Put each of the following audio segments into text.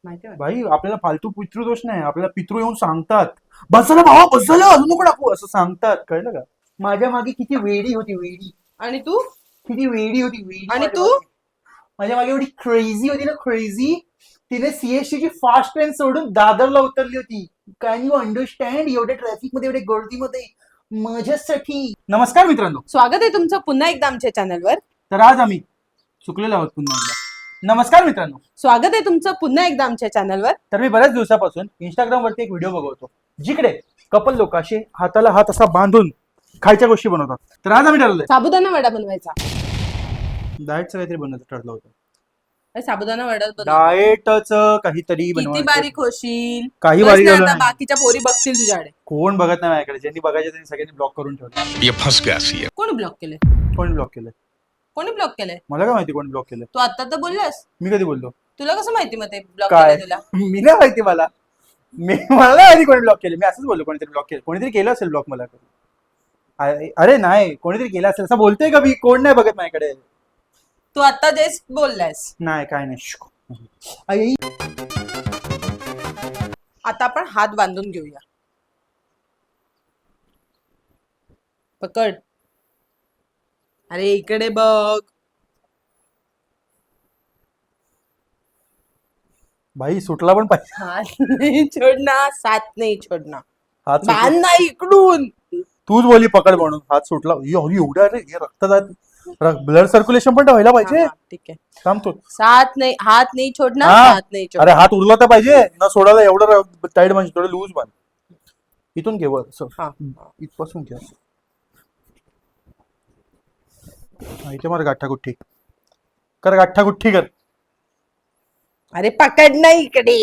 माहिती आहे भाई आपल्याला फालतू पितृदोष नाही, आपल्याला पितृ येऊन सांगतात बस झालं भावा, बस झालं, अजून नको टाकू असं सांगतात, कळलं का? माझ्या मागे किती वेडी होती, वेडी आणि तू किती वेडी होती, वेडी आणि माझ्या तू मागे. माझ्या मागे एवढी क्रेझी होती ना, क्रेझी. तिने सीएसटी ची फास्ट ट्रेन सोडून दादरला उतरली होती. Can you understand? एवढ्या ट्रॅफिक मध्ये, एवढ्या गर्दीमध्ये माझ्यासाठी. नमस्कार मित्रांनो, स्वागत आहे तुमचं पुन्हा एकदा आमच्या चॅनलवर. तर आज आम्ही चुकलेलो आहोत पुन्हा एकदा. नमस्कार मित्रांनो, स्वागत आहे तुमचं पुन्हा एकदा आमच्या चॅनलवर. तर मी बऱ्याच दिवसापासून इंस्टाग्राम वरती एक व्हिडिओ बघवतो जिकडे कपल लोक असे हाताला हात असा बांधून खायच्या गोष्टी बनवतात. तर आज आम्ही ठरवलंय साबुदाणा वडा बनवायचा. डाएटचं काहीतरी बनवायचं ठरलं होतं. अरे साबुदाणा वडा बनव. डाएटच काहीतरी किती बनवायचं. बारीक होशील. काही बस बारीक ना, झालं आता नाही. बाकीच्या पोरी बघतील तुझ्याकडे. कोण बघत नाही माझ्याकडे, ज्यांनी बघायचे त्यांनी सगळ्यांनी ब्लॉक करून ठेवलं. ये फंस गया सी है। कोणी ब्लॉक केले? कोणी ब्लॉक केलंय? कोणी ब्लॉक केलंय? मला काय माहिती कोणी ब्लॉक केलंय? तू आता तर बोललास. मी कधी बोललो? तुला कसं माहिती मग ते ब्लॉक काय केलंय तुला? मी नाही माहिती मला. मला नाही माहिती कोणी ब्लॉक केलं. मी असंच बोललो कोणीतरी ब्लॉक केलं. कोणीतरी केलं असेल ब्लॉक मला. अरे नाही, कोणीतरी केलं असेल असं बोलतोय का मी? कोण नाही बघत माझ्याकडे. तू आता जस्ट बोललास. नाही काय नाही. आई आता आपण हात बांधून घेऊया. पकड. अरे इकडे बघ. भाई सुटला पण पाहिजे. हात नाही छोडना, साथ नाही छोडना. हात सुटला. बांध ना इकडून. तूच बोली पकड म्हणून. हात सुटला. एवढा रे रक्त जात, ब्लड सर्क्युलेशन पण तर व्हायला पाहिजे. हा, ठीक आहे. थांबतो. साथ नाही, हात नाही छोडना, हा. हात नाही अरे छोडना. हात उरला तर पाहिजे ना, सोडायला एवढं टाईट म्हणजे थोडं लूज बांध. इथून घे वर असं. हा. इथपासून घे असं. इथे मार गाठागुठ्ठी कर, गाठागुठ्ठी कर. अरे पकड ना इकडे.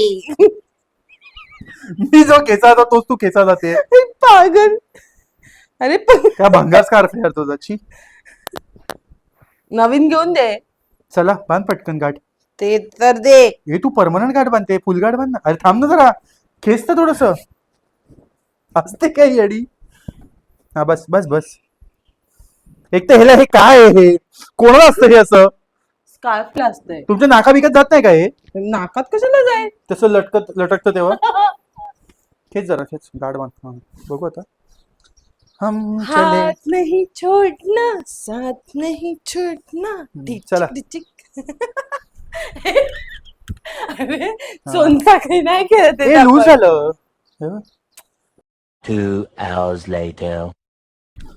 मी जो खेचा होता तोच तू खेचा जाते. पागल. अरे त्या भंगार स्कार्फ यार तुझाची. नवीन घेऊन दे. चला बांध पटकन गाठ. ते तर दे. हे तू परमनंट गाठ बांधते, फुल गाठ बांध ना. अरे थांब ना जरा, खेचतं थोडस. असते काय येडी. हा बस बस बस. एक तर ह्याला हे काय आहे, हे कोणाला असतं हे असं? स्कार्फ असतंय. तुमच्या नाका बिकत जात नाही का हे? नाकात कशाला जाईल? तसं लटकतं तेव्हा. खेच जरा, खेच गाठ बांध. हा, बघू आता. हम चले. हाथ नहीं छोड़ना, साथ नहीं छोड़ना. चला. डिचिक. अरे सोनसाखळी नाही खेळत हे लूज झालं. हे बघ. 2 hours later.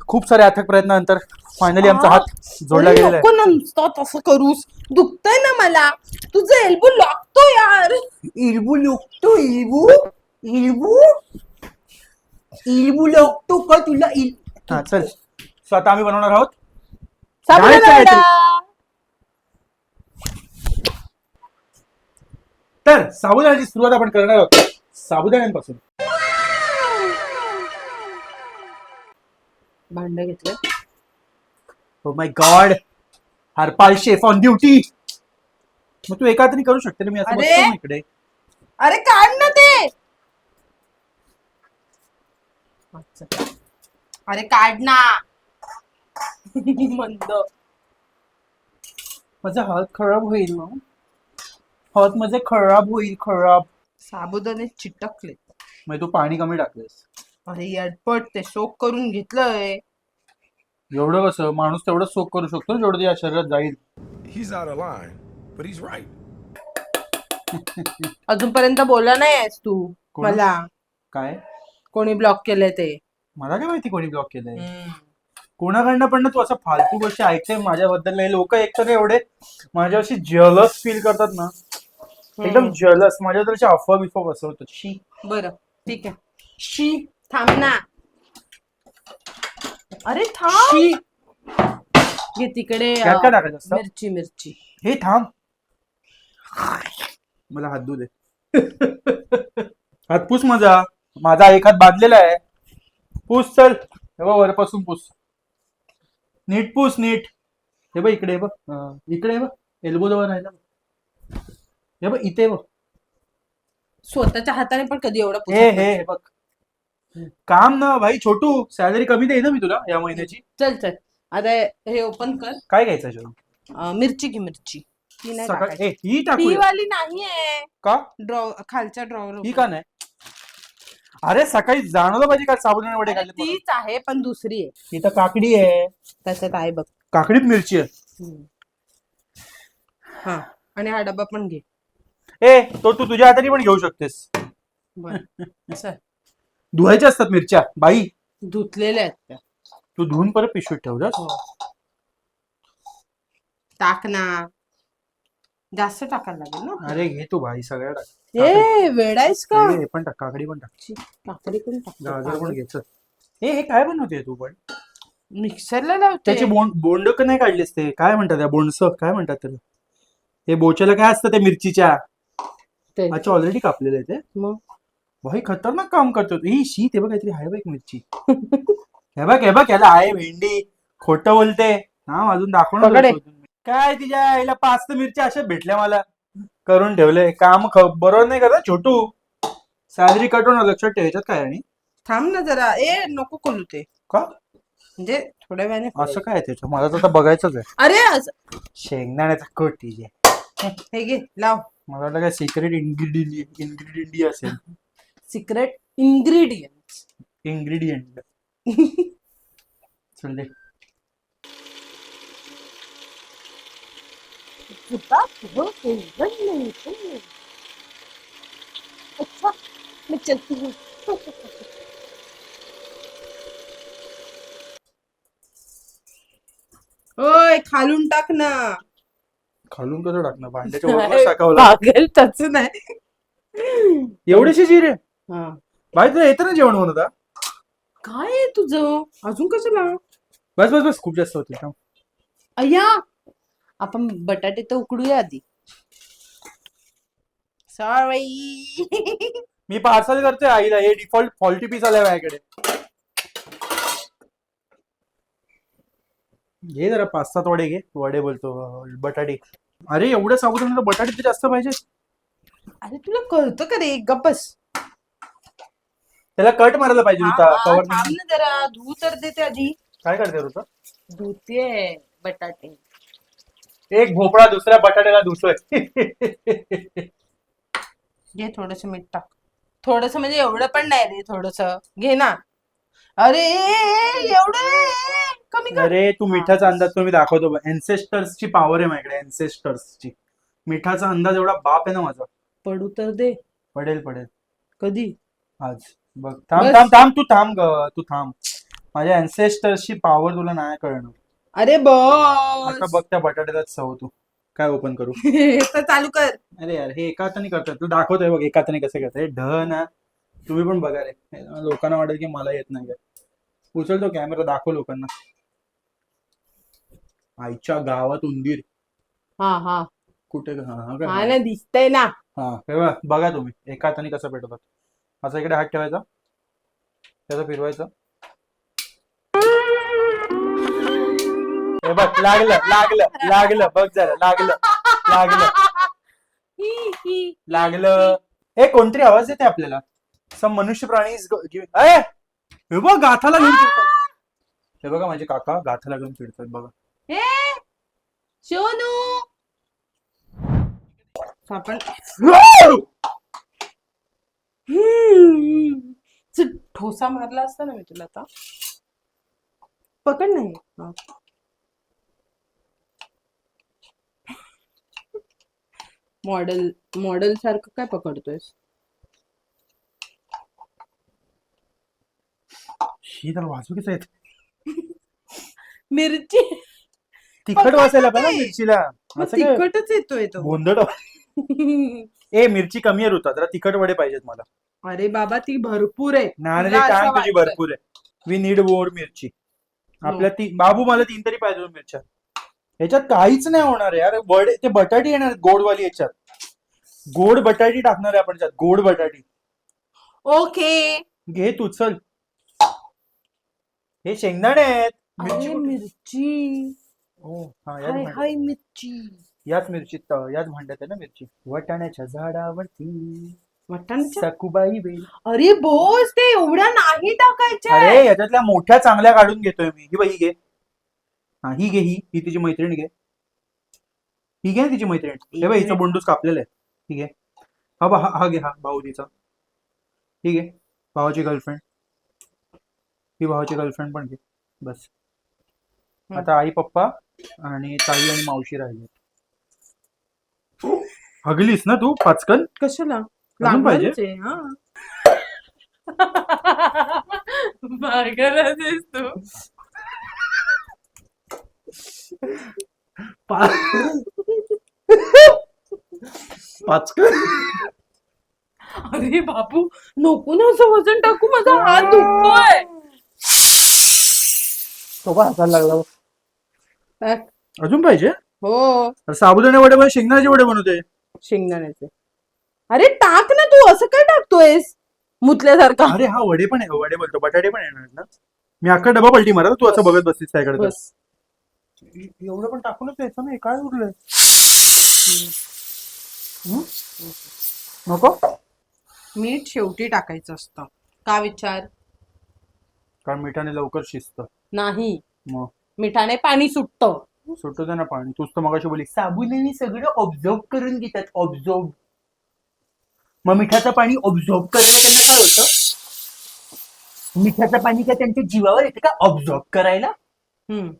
खूप साऱ्या अथक प्रयत्नानंतर फायनली आमचा हात जोडला गेलेला आहे. नको ना नुसतं तसं करूस. दुखतंय ना मला. तुझं एल्बो लागतो यार. इल्बू लोकतो, इल्बू इल्बू इल्बू लोकतो का तुला? हा चल. सो आता आम्ही बनवणार आहोत साबुदाणा डाळीचं वडा. तर साबुदाण्याची सुरुवात आपण करणार आहोत साबुदाण्यांपासून. भांड घेतलं. Oh my God, Harpal chef on duty. मग तू एका हाताने करू शकते ना, मी असं अरे. बसतो ना इकडे. अरे काढ ना ते. अरे काढ ना. मंद. माझा हात खराब होईल ना, हात माझे खराब होईल, खराब. साबुदाणे चिटकले. मग तू पाणी कमी टाकलेस. अरे अडपट ते सोक करून घेतलंय. एवढं कसं? माणूस तेवढं सोक करू शकतो ना जेवढं या शरीरात जाईल. He's out of line, but he's right. अजूनपर्यंत बोलला नाही आहेस तू कोण? मला. काय? कोणी ब्लॉक केलंय ते. मला काय माहिती कोणी ब्लॉक केलंय. कोणाकडनं पण ना तू असं फालतू गोष्टी ऐकते माझ्याबद्दल. लोक एकतर एवढे माझ्याशी जलस फील करतात ना, एकदम जलस. माझ्याबद्दल अफवा बिफवा बसवतात. शी. बरं ठीक आहे. शी. थांब ना. अरे थांब. शी. घे तिकडे. त्यात काय टाकायचं असतं? मिरची मिरची. हे थांब, मला हात धुऊ दे. हात पुस माझा. माझा एक हात बांधलेला आहे. पुस चल. हे बघ वरपासून पुस. नीट पुस, नीट. हे बघ इकडे बघ, इकडे बघ, एल्बो जवळ राहिला. हे बघ इथे बघ. स्वतःच्या हाताने पण कधी एवढं पुसत हे नाही. हे बघ. काम ना भाई छोटू, सॅलरी कमी दे ना मी तुला या महिन्याची. चल चल. आता हे ओपन कर. काय घ्यायचं याच्यातून? मिरची घे मिरची. ती नाही सकाळ टाकायची. ही ती टाकूया वाली नाहीये. का? खालच्या ड्रॉवर ही का नाही? अरे सकाळी जाणवलं पाहिजे का साबुदाणे वडे खाल्ले म्हणून. तीच आहे पण दुसरी आहे. ही तर काकडी आहे. त्याच्यात आहे बघ. काकडीत मिरची आहे. हा आणि हा डबा पण घे. ए तो तू तुझ्या हाताने पण घेऊ शकतेस. बर चल. धुवायच्या असतात मिरच्या बाई. धुतलेल्या आहेत त्या. तू धुवून परत पिशवीत ठेवलास. हो. टाक ना. जास्त टाकायला लागेल ना. अरे घे तू भाई सगळ्या टाक. ए वेडायस का? हे पण टाक, काकडी पण टाक, काकडी पण गाजर पण टाक. घ्यायचं. हे काय बनवते तू पण? मिक्सरला लावते. त्याचे बोंड का नाही काढलेस? ते काय म्हणतात त्या बोंडस काय म्हणतात त्याला? हे बोच्याला काय असतं त्या मिरचीच्या? ते. अच्छा ऑलरेडी कापलेलं आहे ते. मग भाई खतरनाक काम करतो. ही शी ते बघ काहीतरी आहे बघ एक मिरची. हे बघ याला आहे भेंडी. खोटं बोलते. हा अजून दाखवणार पकडे. होतो. काय तिच्या आईला 5 मिरच्या अशा भेटल्या मला. करून ठेवले काम बरोबर नाही करत छोटू. सॅलरी कट होणार लक्षात ठेवायच्यात काय? आणि थांब ना जरा. ए नको खोलू ते. का म्हणजे थोड्या वेळाने असं काय त्याचं? मला तर आता बघायचंच आहे. अरे शेंगदाण्याचा कट तिचे. हे घे लाव. मला वाटलं काय सिक्रेट इन्ग्रेडियंट असेल. Secret ingredient. इन्ग्रेडियंट चल दे. अच्छा मैं चलती हूँ. ओय खालून टाक ना. खालून कसं टाकणार? भांड्याच्या वरच टाकावं लागेल तस नाही. एवढीशी जिरे हा. बाई तुला येतं ना जेवण म्हणता? काय आहे तुझं अजून कशाला? बस बस बस खूप जास्त होते. अय्या आपण बटाटे तर उकडूया आधी. सॉरी. मी पार्सल करतोय आईला. हे डिफॉल्ट फॉल्टी पीस आलाय माझ्याकडे. घे जरा 5-7 वडे घे. वडे बोलतो बटाटे. अरे एवढ्या साबुदाण्याला बटाटे तर जास्त पाहिजे. अरे तुला कळतं का रे? गप्पस. त्याला कट मारायला पाहिजे होता. कवर थांब ना जरा. धू तर देते आधी. काय करते होता? धुते बटाटे. एक भोपळा दुसऱ्या बटाट्याला धुतोय. घे थोडस मीठ टाक. थोडस म्हणजे एवढं पण नाही रे. थोडस घे ना. अरे एवढं कमी कर. अरे तू मिठाचा अंदाज तो मी दाखवतो. एन्सेस्टर्सची पॉवर आहे माझ्याकडे. एन्सेस्टर्सची मिठाचा अंदाज एवढा बाप आहे ना माझा. पडू तर दे. पडेल पडेल कधी? आज बघ. थांब थांब थांब तू थांब तू थांब. माझ्या एन्सेस्टर्सची पॉवर तुला नाही कळणार. अरे बॉस. आता बघ त्या बटाट्यालाच सव तू. काय ओपन करू? तर चालू कर. अरे यार हे एका हाताने करतात. तू दाखवतोय बघ एका हाताने कसं करतोय. ढ ना तुम्ही पण बघा रे. लोकांना वाटेल की मला येत नाही. उचलतो कॅमेरा दाखव लोकांना. आईच्या गावात उंदीर. हा हा कुठे? हा ना दिसतंय ना. हा बघा तुम्ही एका हाताने कसं पेटवतात. असं इकडे हात ठेवायचा. त्याचं फिरवायचं. हे बघ लागलं लागलं लागलं. बघ जरा लागलं लागलं लागलं. हे कोणतरी आवाज येते आपल्याला. सम मनुष्य प्राणी. हे बघ गाथाला घेऊन फिरतात. हे बघा माझे काका गाथाला घेऊन फिरतात बघा. हे सोनू. आपण ठोसा मारला असता ना मी तुला आता. पकड नाही. मॉडेल सारखं काय पकडतोयस? ही तर वाजू कसं येत? मिरची तिखट वाचायला पाहिजे मिरचीला. असं काय तिखटच येतोय तो. गोंधळ. ए मिरची कमी आहे ऋता. जरा तिखट वडे पाहिजेत मला. अरे बाबा ती भरपूर आहे. नारळी तुला असं टांग तुझी वाटतंय. भरपूर आहे. वी नीड मोर मिरची. आपल्या बाबू मला 3 तरी पाहिजे मिरच्या. याच्यात काहीच नाही होणार आहे यार. वडे ते बटाटी येणार गोडवाली. याच्यात गोड बटाटी टाकणार आहे आपण. त्यात गोड बटाटी. ओके घे तू चल. हे शेंगदाणे आहेत. अरे मिरची. हो हा हाय याच भांड्यात. हाय मिरची. याच मिरचीत याच भांड्यात आहे ना मिरची. वटाण्याच्या झाडावरती वाटाण्याच्या. सकुबाई बेल. अरे बोस ते एवढ्या नाही टाकायच्या. अरे याच्यातल्या मोठ्या चांगल्या काढून घेतोय मी. ही बाई घे. हा ही घे. ही तिची मैत्रीण घे. ठीक आहे तिची मैत्रीण. हे बघ हिचा बुंडूस कापलेला आहे. ठीक आहे. हा घे, हा भाऊ तिचा. ठीक आहे. भावाची गर्लफ्रेंड, ही भावाची गर्लफ्रेंड पण घे. बस. आता आई पप्पा आणि ताई आणि मावशी राहिले. हगलीस ना तू पाचकन? कशाला अजून पाहिजे? लागणारच आहे, हा. मागायला तेच तू. पाचकन अरे बापू, नको ना असं वजन टाकू, माझा हात दुखतोय. तो पण हाताला लागला बघ. अ, अजून पाहिजे? हो, अरे साबुदाणे वडे पण शेंगदाण्याचे वडे बनवते. शेंगदाण्याचे. अरे टाक ना, तू असं काय टाकतोयस मुतल्यासारखा? अरे हा वडे पण आहे, वडे बोलतो, बटाटे पण येणार ना. मी अख्खा डबा पलटी मारा, तू असं बघत बसतीस काय करत. बस. एवढं पण टाकूनच द्यायचं नाही, काय उरलंय? नको, मीठ शेवटी टाकायचं असतं. का विचार? कारण मिठाने लवकर शिजतं. नाही, मग मिठाने पाणी सुटतं. सुटू दे ना पाणी. तूच तर मगाशी बोली साबुदाणे सगळं ऑब्झर्व करून घेतात. ऑब्झर्व. मग मिठाचं पाणी ऑब्झर्व करणं त्यांना काय होतं? मिठाचं पाणी काय त्यांच्या जीवावर येतं का ऑब्झर्व करायला? हम्म.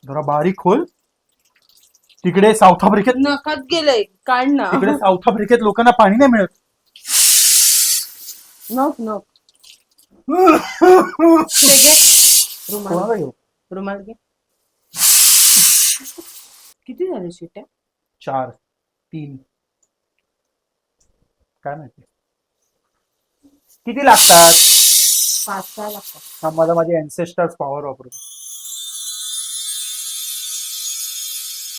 जरा बारीक खोल. तिकडे साऊथ आफ्रिकेत नखात गेलंय, काढ ना. तिकडे साऊथ आफ्रिकेत लोकांना पाणी नाही मिळत. नख नख. इकडे घे. रुमाल कोणाला घेऊ? रुमाल घे. किती झाले शिट्या? 4 3 काय माहिती किती लागतात? 5-6 लागतात. हा, मला माझी अँसेस्टर्स पॉवर वापरतो.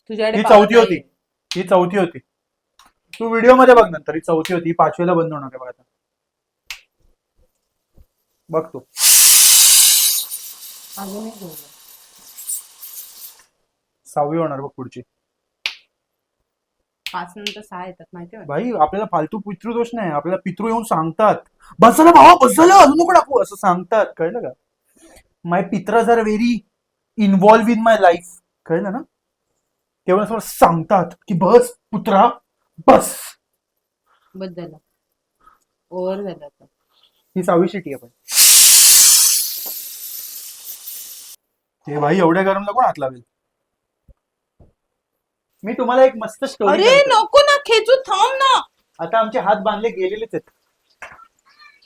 तुझ्याकडे ही power चौथी होती. नाहीये. ही चौथी होती. तू व्हिडिओ मध्ये बघ नंतर. ही चौथी होती. ही 5वीला बंद होणार आहे बघ आता. बघ तू. अजून एक घेऊया. 6वी होणार बघ पुढची. 5 नंतर 6 येतात, माहिती आहे? भाई आपल्याला फालतू पितृदोष नाही. आपल्याला पितृ येऊन सांगतात, बस झालं भावा, बस झालं, अजून नको टाकू, असं सांगतात. कळलं का? माय पित्रज are very involve in my life. कळलं ना? तेव्हा असं सांगतात की बस पुत्रा बस. बस झालं, ओव्हर झालं आता. ही 6वी शिटी आहे. पण हे भाई एवढ्या गरमला कोण हात लावेल? मी तुम्हाला एक मस्त स्टोरी. अरे नको ना खेचू, थांब ना. आता आमचे हात बांधले गेलेलेच आहेत.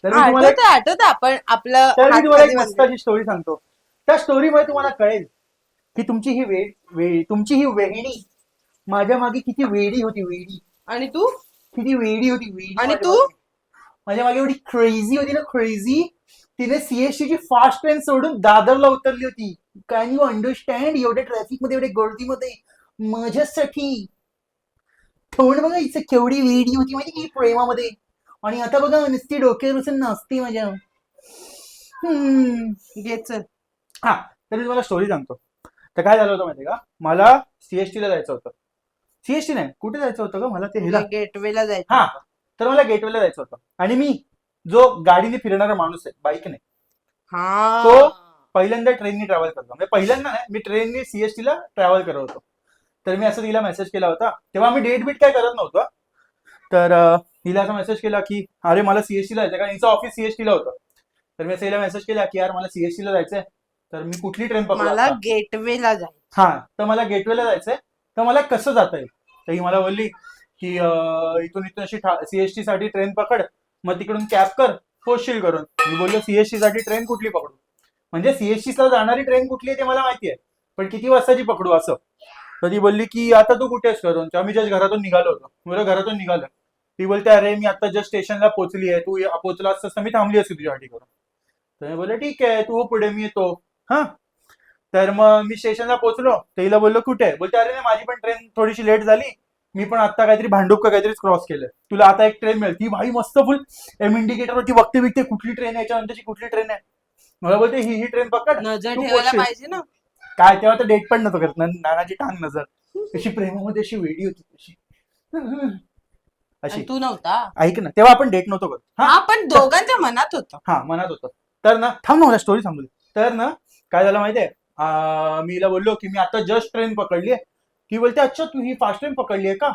तर मी तुम्हाला आठवत आपण आपलं तर मी हात तुम्हाला एक कधी मस्त बांधले. अशी स्टोरी सांगतो. त्या स्टोरीमध्ये तुम्हाला कळेल की तुमची ही तुमची ही वेहिणी माझ्या मागे किती वेडी होती. वेडी आणि तू किती वेडी होती. वेडी आणि माझ्या तू? मागे. माझ्या मागे एवढी क्रेझी होती ना, क्रेझी. तिने सीएसटी ची फास्ट ट्रेन सोडून दादरला उतरली होती. Can you understand? एवढ्या ट्रॅफिक मध्ये, एवढ्या गर्दीमध्ये माझ्यासाठी. थोड बघा हिचं केवढी वेडी होती माहिती की प्रेमामध्ये. आणि आता बघा नुसती डोक्यावर बसून नाचते माझ्या. घे चल. हा, तर मी तुम्हाला स्टोरी सांगतो. तर काय झालं होतं माहिती का? मला सीएसटीला जायचं होतं. सीएसटी नाही, कुठे जायचं होतं का मला? ते हेला, गेटवेला जायचं. हा. तर मला गेटवेला जायचं होतं. आणि मी जो गाडीने फिरणारा माणूस आहे, बाईकने, हा, तो पहिल्यांदा ट्रेननी ट्रॅव्हल करतो. म्हणजे पहिल्यांदा नाही, मी ट्रेनने सीएसटीला ट्रॅव्हल करत होतो. तर मी असं तिला मेसेज केला होता. तेव्हा मी डेट बीट काय करत नव्हतो. तर हिला असा मेसेज केला की अरे मला सीएसटीला जायचं, कारण हिचं ऑफिस सीएसटीला होतं. तर मी असं हिला मेसेज केला की यार मला सीएसटीला जायचंय, तर मी कुठली ट्रेन पकडू मला आता? गेटवेला जायचं. हा, तर मला गेटवेला जायचंय, तर मला कसं जाता येईल? तर ही मला बोलली की इथून अशी सीएसटी साठी ट्रेन पकड, मग तिकडून कॅब कर, पोचशील करून. मी बोललो सीएसटी साठी ट्रेन कुठली पकडू? म्हणजे सीएसटीला जाणारी ट्रेन कुठली आहे ते मला माहिती आहे, पण किती वाजताची पकडू असं. तर ती बोलली की आता तू कुठेस करून? तेव्हा मी जस्ट घरातून निघालो होतो. मला घरातून निघालो. ती बोलते अरे मी आता जस्ट स्टेशनला पोहोचली आहे, तू पोहोचला असतास तर मी थांबली असती तुझ्यासाठी करून. तर मी बोलले ठीक आहे, तू पुढे, मी येतो. हा, तर मग मी स्टेशनला पोहोचलो. तर हिला बोललो कुठे? बोलते अरे नाही, माझी पण ट्रेन थोडीशी लेट झाली, मी पण आता काहीतरी भांडूप का काहीतरी क्रॉस केलं, तुला आता एक ट्रेन मिळेल. ती भाई मस्त फुल एम इंडिकेटरवरती बघते बिघते कुठली ट्रेन आहे, याच्यानंतरची कुठली ट्रेन आहे. मला बोलते ही ट्रेन पकड, नजर तू ठेवायला पोहोचशील. पाहिजे ना. काय तेव्हा तर डेट पण नव्हतं करत. नानाची टांग नजर अशी प्रेमामध्ये अशी वेडी होती अशी अशी. आणि तू नव्हता. ऐक ना, तेव्हा आपण डेट नव्हतो करत. हा, पण दोघांच्या मनात होतं. हा, मनात होतं. तर ना थांब ना, मला स्टोरी सांगू दे. तर ना काय झालं माहितीये, मी हिला बोललो की मी आता जस्ट ट्रेन पकडली आहे. ती बोलते अच्छा तू ही फास्ट ट्रेन पकडली आहे का,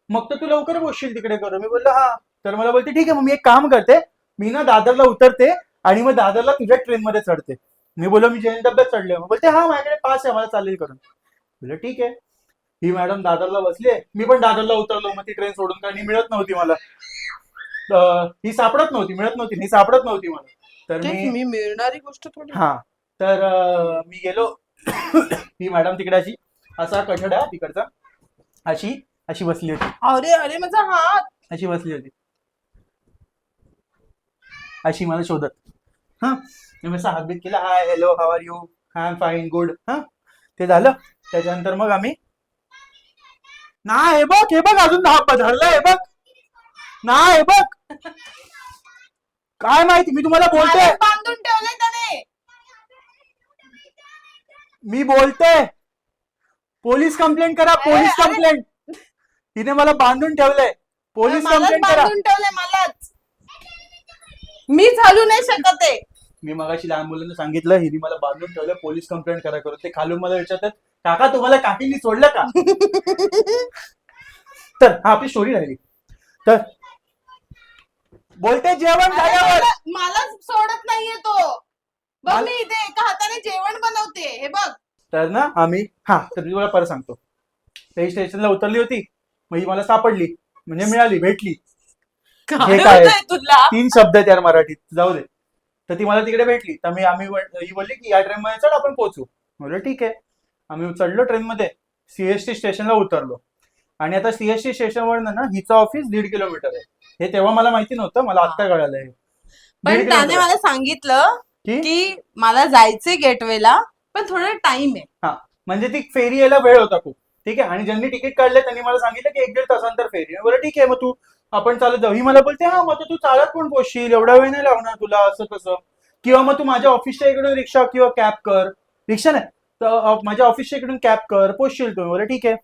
मग तर तू लवकर पोहोचशील तिकडे करू. मी बोललो हा. तर मला बोलते ठीक आहे मग मी एक काम करते, मी ना दादरला उतरते आणि मग दादरला तुझ्या ट्रेनमध्ये चढते. मी बोललो मी जैन डब्यात चढले. मग बोलते हा माझ्याकडे पास आहे मला चालेल करून. बोललो ठीक आहे. ही मॅडम दादरला बसली, मी पण दादरला उतरलो. मग ती ट्रेन सोडून काही मिळत नव्हती मला. ही सापडत नव्हती, मिळत नव्हती, ही सापडत नव्हती मला. तर तेच मी मिळणारी गोष्ट थोडी. हा तर मी गेलो. ही मॅडम तिकडे अशी असा कठडा तिकडचा अशी अशी बसली होती, अरे अरे माझा हात. अशी बसली होती, अशी मला शोधत. हा मी असा हातबीत केला, hi hello how are you, I am fine good. हा ते झालं. त्याच्यानंतर मग आम्ही ना हे बघ अजून धरलं हे बघ ना हे बघ. काय माहिती मी तुम्हाला बोलतोय, मला बांधून ठेवलंय त्याने. मी बोलतोय पोलीस कंप्लेंट करा, पोलीस अरे. कंप्लेंट. हिने मला बांधून ठेवलंय, पोलीस मलाच कंप्लेंट करा. बांधून ठेवलंय मलाच. मी चालू नाही शकत आहे. मी मगाशी लहान मुलांना सांगितलं हिने मला बांधून ठेवलं, पोलीस कंप्लेंट करा करून. ते खालून मला विचारतात काका तुम्हाला काकींनी सोडलं का. तर हा आपली स्टोरी राहिली. तर बोलते जेवण झाल्यावर. मला सोडत नाहीये तो. बघ मला- मी इथे एका हाताने जेवण बनवते हे बघ. तर ना आम्ही तर मी तुम्हाला परत सांगतो. ते स्टेशनला उतरली होती, मग ही मला सापडली, म्हणजे मिळाली, भेटली. हे काय होतंय तुला. 3 शब्द आहेत यार मराठीत, जाऊ दे. तर ती मला तिकडे भेटली. तर ही बोलली की या ट्रेन मध्ये चढ आपण पोहोचू. बोललो ठीक आहे. आम्ही चढलो ट्रेनमध्ये, सीएसटी स्टेशनला उतरलो. आणि आता सीएसटी स्टेशनवरनं ना हिचं ऑफिस 1.5 किलोमीटर आहे. हे तेव्हा मला माहिती नव्हतं, मला आत्ता कळालं हे. 1.5 पण त्याने किलोमीटर. मला सांगितलं की? की मला जायचंय गेटवेला पण थोडा टाइम आहे. हा म्हणजे ती फेरी यायला वेळ होता खूप. ठीक आहे. आणि ज्यांनी तिकीट काढले त्यांनी मला सांगितलं की 1-1.5 तासानंतर फेरी. बरं ठीक आहे मग तू आपण चालत जाऊ. ही मला बोलते हा मग तू चालत पण पोहोचशील, एवढा वेळ नाही लागणार तुला, असं तसं. किंवा मग तू माझ्या ऑफिसच्या इकडून रिक्षा किंवा कॅब कर. रिक्षा नाही तर माझ्या ऑफिसच्या इकडून कॅब कर, पोहोचशील तू. बरं ठीक आहे.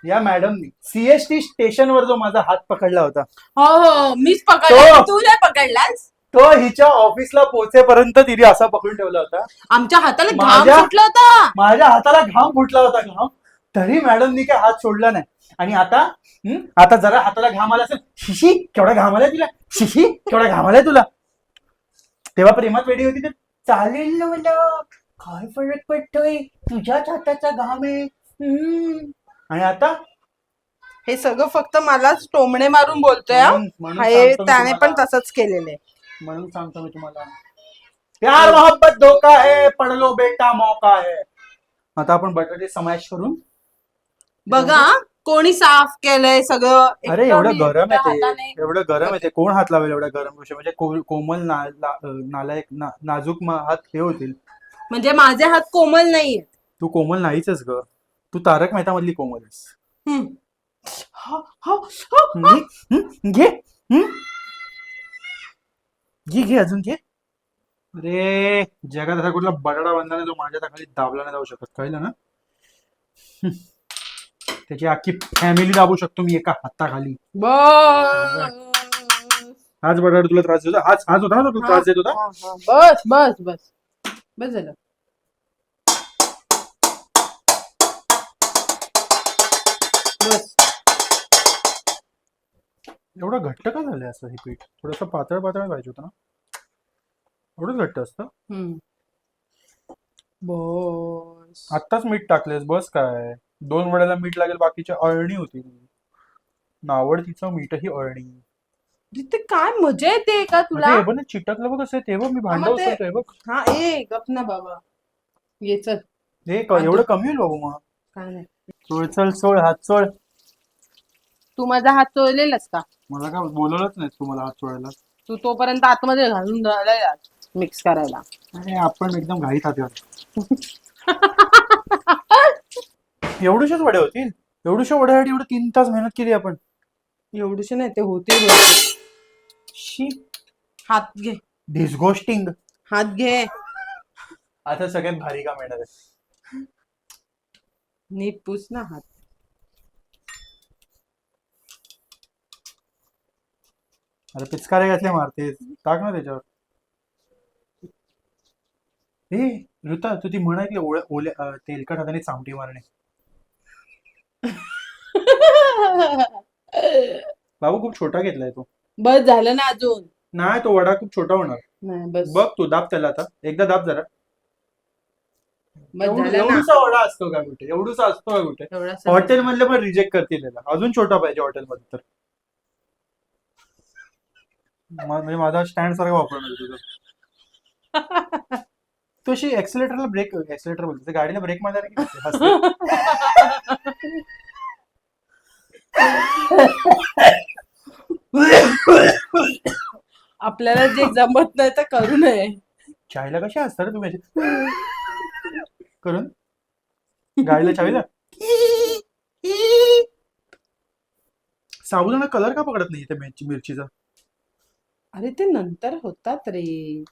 या मॅडमनी सीएसटी स्टेशनवर जो माझा हात पकडला होता, हो हो मीच पकडला, तो- तू नाही पकडलास. तो हिच्या ऑफिसला पोहोचेपर्यंत तिने असा पकडून ठेवला होता. आमच्या हाताला घाम माझ्या- सुटला होता. माझ्या हाताला घाम फुटला होता घाम. तरी मॅडमनी काय हात सोडला नाही. आणि आता जरा हाताला घाम आला असेल, शिशी केवढा घाम आलाय तुला, शिशी केवढा घाम आलाय तुला. तेव्हा प्रेमात वेडी होती तर चालेल ना मला, काय फरक पडतोय, तुझ्याच हाताचा घाम आहे. आणि आता हे सगळं फक्त मलाच टोमणे मारून बोलतोय हा. म्हणून हे सांगतो मी त्याने पण तुम्हाला. तसंच केलेलं आहे. म्हणून सांगतो मी तुम्हाला, प्यार मोहब्बत धोका है, पढ़ लो बेटा मौका है. आता आपण बटाटे समावेश करून बघा कोणी साफ केलंय सगळं. अरे एकटं एवढं मी गरम एकट्या आहे हाताने. ते, एवढं गरम आहे ते, कोण हात लावेल एवढ्या गरम गोष्टी. म्हणजे कोमल नालायक नाजूक हात हे होतील. म्हणजे माझे हात कोमल नाहीये. तू कोमल नाहीच ग, तू तारक मेहता मधली कोमल आहेस. हम्म. हो, हो, हो. घे घे घे अजून घे. अरे जगात असा कुठला बटाटा बांधला नाही जो माझ्या खाली दाबला नाही जाऊ शकत, कळलं ना. त्याची अख्खी फॅमिली दाबू शकतो मी एका हाताखाली. बस हाच बटाटा तुला त्रास देतो, हाच होता ना तुला त्रास देत होता. हा, हा. बस बस बस बस झालं. बस. एवढं घट्ट का झालंय असं हे पीठ, थोडंसं पातळ पातळ पाहिजे होतं ना. एवढंच घट्ट असतं. हम्म. बस. आत्ताच मीठ टाकलेस बस काय, 2 वड्याला मीठ लागेल, बाकीच्या अळणी होती. नावड तिचं मीठही अळणी. तिथे काय मजा येते का तुला. म्हणजे हे बघ ना, चिटकलं बघ कसं ते बघ, मी भांडं मग ते- उचलतोय बघ. हा ए गप ना बाबा. ये चल. हे एवढं कमी होईल बाबू मग. काय नाही. चोळ चोळ हात चोळ. तू माझा हात चोळलेलास का. मला काय बोलवलंच नाही तू मला हात चोळायला. तू तोपर्यंत आतमध्ये घालून राहिला मिक्स करायला. अरे आपण एकदम घाईत हात. एवढ्याशाच वड्या होतील, एवढ्याशा वड्यासाठी एवढं 3 तास मेहनत केली आपण. एवढीशी नाही ते होते. शी हात घे, डिस्गोस्टिंग. हात घे. आता सगळ्यात भारी काम येणार आहे. नीट पुस ना हात. अरे पिचकारे घातले मारते, टाक ना त्याच्यावर. हे ऋता तू ती म्हणाली ओल्या तेलकट हाताने चामटी मारणे. बाबू खूप छोटा घेतलाय तो. बस झालं ना अजून. नाही तो वडा खूप छोटा होणार. नाही बस. बघ तू दाब त्याला आता एकदा दाब जरा. बस झालं ना. एवढूसा वडा असतो का कुठे? एवढूसा असतो का कुठे? एवढासा हॉटेल मधले पण रिजेक्ट करतील त्याला. अजून छोटा पाहिजे हॉटेलमध्ये तर. म्हणजे माझा स्टँड सारखा वापरणार तुझं. तू अशी एक्सिलेटर बोलते गाडीला ब्रेक मारणार की हसते. आपल्याला जे जमत नाही तर करू नये. चायला कशी असतात रे तुम्ही अशी करून गाडीला चावीला साबुदाणा कलर का पकडत नाही त्या मिरचीचा? अरे ते नंतर होतात रे.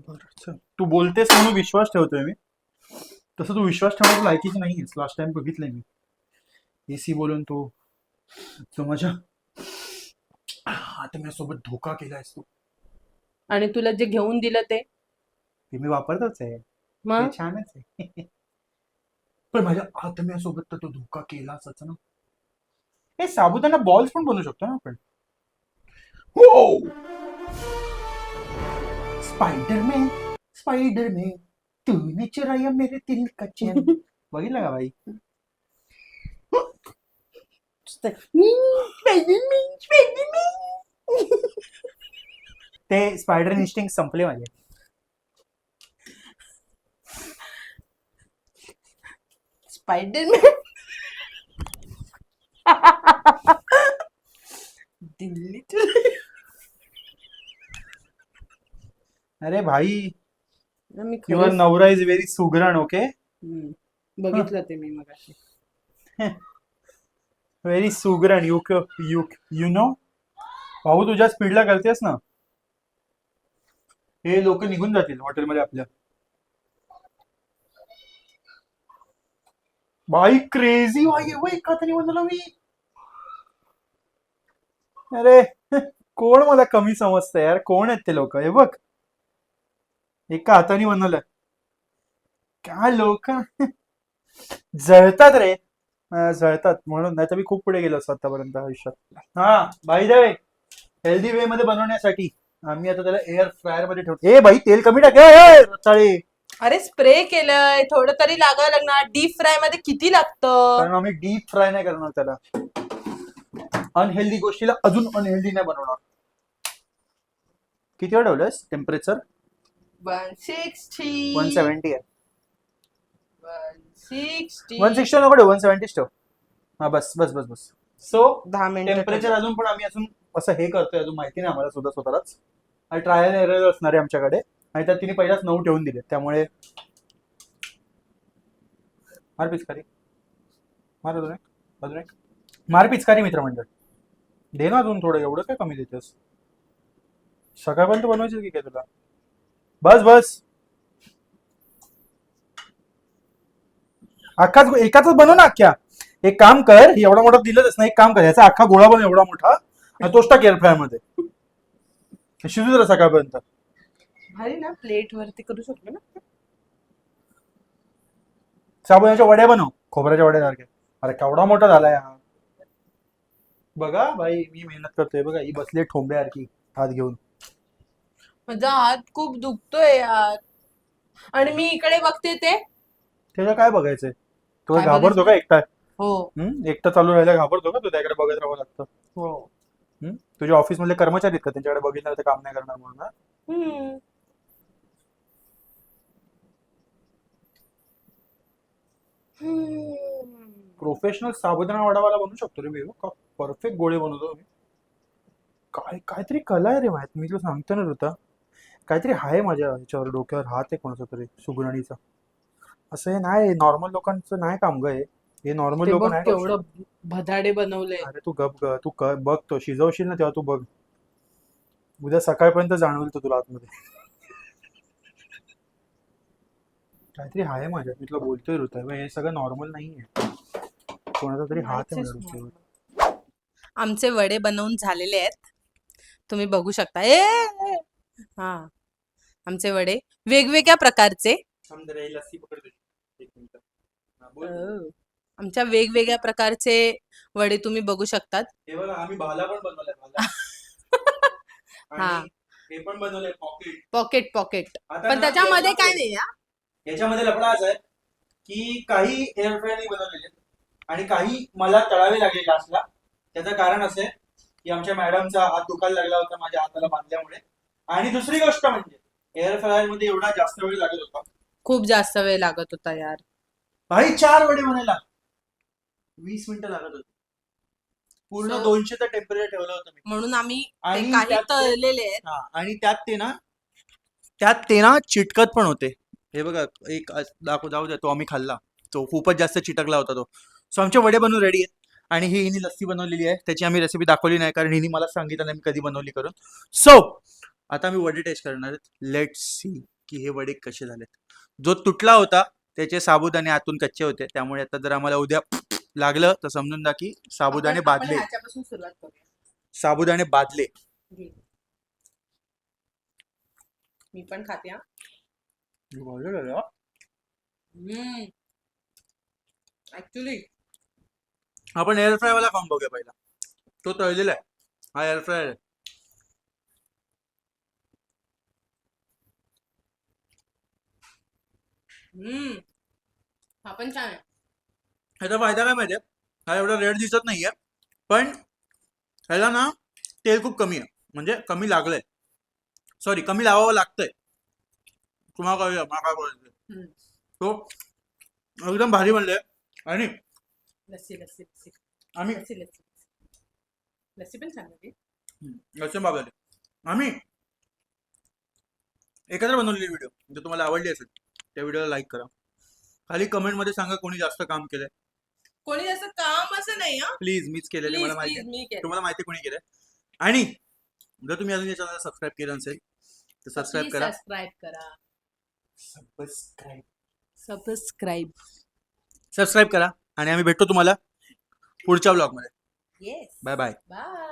बरं तू बोलतेस म्हणून विश्वास ठेवतोय मी. तसं तू विश्वास ठेवण्याची लायकीची नाहीयेस. लास्ट टाइम बघितलंय मी एसी बोलून तू माझ्या आता माझ्यासोबत धोका केलायस तू. आणि तुला जे घेऊन दिलं ते मी वापरतच आहे. मग ते छानच आहे. पण माझ्या आत्म्यासोबत तर तो धोका केलाच ना. हे साबुदाणा बॉल्स पण बनवू शकतो ना आपण. हो स्पाइडरमॅन तूने चुराया मेरे दिल का चैन. बघितलं का भाई? ते स्पायडर इन्स्टिंग संपले माझे. स्पायडरमॅन दिल्ली अरे भाई मी युअर खरंच नवरा इज व्हेरी सुगरण. ओके बघितलं ते मी मगाशी. Very Sugran. यू नो भाऊ तुझ्या स्पीडला करतेस ना. हे लोक निघून जातील हॉटेलमध्ये आपल्या. भाई क्रेझी भाई वो एका तरी म्हणलं मी. अरे कोण मला कमी समजतं यार. कोण आहेत ते लोक? हे बघ एका हाताने बनवलं. काय लोक जळतात रे. जळतात म्हणून. नाही तर मी खूप पुढे गेलो असतो आतापर्यंत आयुष्यात. हा by the way healthy way मध्ये बनवण्यासाठी आम्ही आता त्याला एअर फ्रायर मध्ये ठेवतो. ए भाई तेल कमी टाके. अरे स्प्रे केलंय थोडं तरी लागायला लागणार. डीप फ्राय मध्ये किती लागतं? कारण आम्ही डीप फ्राय नाही करणार त्याला. अनहेल्दी गोष्टीला अजून अनहेल्दी नाही बनवणार. किती वेळ ठेवलंस टेम्परेचर? 160 170 आहे. 160 नको 170 ठेव. हा बस बस बस बस. सो 10 मिनिटं टेम्परेचर अजून पण आम्ही अजून असं हे करतोय. अजून माहिती नाही आम्हाला सुद्धा स्वतःलाच. आणि ट्रायल एरर असणार आहे आमच्याकडे. आणि त्यात तिने पहिलाच 9 ठेवून दिले. त्यामुळे मार पिचकारी. मार अजून एक मार पिचकारी मित्रमंडळ. दे ना अजून थोडं. एवढं काय कमी देतेस? सकाळपर्यंत बनवायचं की काय तुला? बस बस अख्खाच एकाच बनव ना अख्ख्या. एक काम कर एवढा मोठा दिलंच ना. एक काम कर याचा अख्खा गोळा बनव एवढा मोठा आणि तोच टाक एअर फ्राय मध्ये. शिजू जरा सकाळपर्यंत. भारी ना. प्लेट वरती करू शकतो ना. साबुदाण्याच्या वड्या बनव. खोबऱ्याच्या वड्या सारख्या. अरे केवढा मोठा झालाय हा. बघा भाई मी मेहनत करतोय. बघा ही बसली ठोंब्यासारखी हात घेऊन. माझा हात खूप दुखतोय यार. आणि मी इकडे बघते ते. त्याला काय बघायचंय? तो काय घाबरतो का एकटा? हो एकटा चालू राहायला घाबरतो का? तू त्याकडे बघत राहावं लागतं. हो. तुझ्या ऑफिस मधले कर्मचारी आहेत का त्यांच्याकडे बघितलं तर काम नाही करणार म्हणून? प्रोफेशनल साबुदाणा वडावाला बनवू शकतो रे. का परफेक्ट गोळे बनवतो मी. काहीतरी कला आहे रे माहित. मी तुला सांगतो ना ऋता. काहीतरी आहे माझ्या ह्याच्यावर डोक्यावर हात आहे कोणाचा तरी सुगरणीचा. असं हे नाही नॉर्मल लोकांचं नाही काम ग हे. हे नॉर्मल ते लोक बघ नाही करू केवढं शकत. भदाडे बनवले. अरे तू गप ग. तू बघ तो शिजवशील ना तेव्हा तू बघ. उद्या सकाळपर्यंत जाणवेल तो तुला आतमध्ये. काहीतरी आहे माझ्यात. मी तुला बोलतोय ऋता. हे सगळं नॉर्मल नाहीये. कोणाचा तरी हात आहे माझ्या डोक्यावर. आमचे वडे बनवून झालेले आहेत. तुम्ही बघू शकता. हा आमचे वडे वेगवेगळ्या प्रकारचे. थांब जरा ही लस्सी पकड तुझी. एक मिनिट. हा, बोल. आमच्या वेगवेगळ्या प्रकारचे वडे तुम्ही बघू शकतात. हे बघा आम्ही भाला पण बनवलाय भाला. हा. आणि हे पण बनवलंय पॉकेट. Pocket pocket. आता पण ना त्याच्यामध्ये काय नाही हा. याच्यामध्ये लफडा असा आहे की काही एअर फ्रायरने बनवलेले आहेत आणि काही मला तळावे लागले लास्टला. त्याचं कारण असं आहे की आमच्या मॅडमचा हात दुखायला लागला होता माझ्या हाताला बांधल्यामुळे. आणि दुसरी गोष्ट म्हणजे एअर फ्रायर मध्ये एवढा जास्त वेळ लागत होता. खूप जास्त वेळ लागत होता यार. भाई 4 वडे बनायला 20 मिनिटं लागत होती. पूर्ण So- 200चं टेम्परेचर ठेवलं होतं मी. म्हणून आम्ही ते आणि काही त्यात ते- तळलेले आहेत. हा, आणि त्यात ते ना चिटकत पण होते. हे बघा एक जाऊ द्या, तो आम्ही खाल्ला. तो खूपच जास्त चिटकला होता तो. सो आमचे वडे बनवून रेडी आहेत. आणि ही हिनी लस्सी बनवलेली आहे. त्याची आम्ही रेसिपी दाखवली नाही कारण हिनी मला सांगितलं नाही मी कधी बनवली करून. सो आता मी वडे टेस्ट करणार आहेत. लेट्स सी की हे वडे कसे झालेत. जो तुटला होता त्याचे साबुदाणे आतून कच्चे होते, त्यामुळे आता जर आम्हाला उद्या लागलं तर समजून जा की साबुदाणे आपण बादले. ह्याच्यापासून सुरुवात करूया. साबुदाणे बादले. घे. मी पण खाते हा. ऍक्च्युली आपण एअर फ्राय वाला खाऊन बघूया पहिला. तो तळलेला आहे, हा एअर फ्राय आहे. हा पण छान आहे. ह्याचा फायदा काय माहितीये, हा एवढा रेड दिसत नाहीये पण ह्याला ना तेल खूप कमी आहे, म्हणजे कमी लागलंय. सॉरी, कमी लावावं लागतंय. तुम्हाला कळलं मला काय बोलायचं. तो एकदम भारी बनलंय. आणि लस्सी लस्सी लस्सी आम्ही लस्सी लस्सी लस्सी पण छान होती. लसूण बाबा आम्ही एकत्र बनवलेली व्हिडिओ जर तुम्हाला आवडली असेल त्या व्हिडिओला लाईक करा. खाली कमेंट मध्ये सांगा कोणी जास्त काम केलंय. कोणी असं काम असं नाही हा. प्लीज, मीच केलेलं प्लीज मला माहिती प्लीज आहे. मी केलं. तुम्हाला माहिती कोणी केलंय. आणि जर तुम्ही अजून या चॅनलला सबस्क्राईब केलं नसेल तर सबस्क्राईब Please करा. सबस्क्राईब करा. सबस्क्राईब सबस्क्राईब करा आणि आम्ही भेटतो तुम्हाला पुढच्या व्लॉग मध्ये. Yes bye bye. बाय.